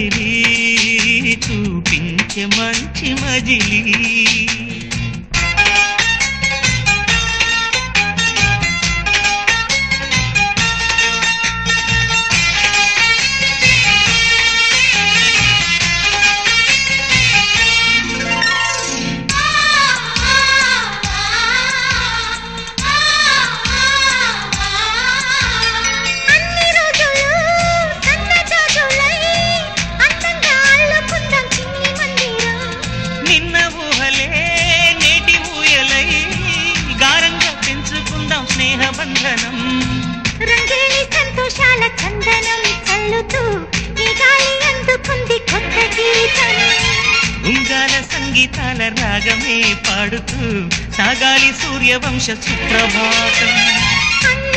కదిలి చూపించే మంచి మజిలీ బంధనం రంగేలి సంతోషాల చందనం చల్లుతూ ఈ గాలి అందుకుంది కొత్త గీతం ఉంగాల సంగీతాల రాగమే పాడుతూ సాగాలి సూర్యవంశ సుప్రభాతం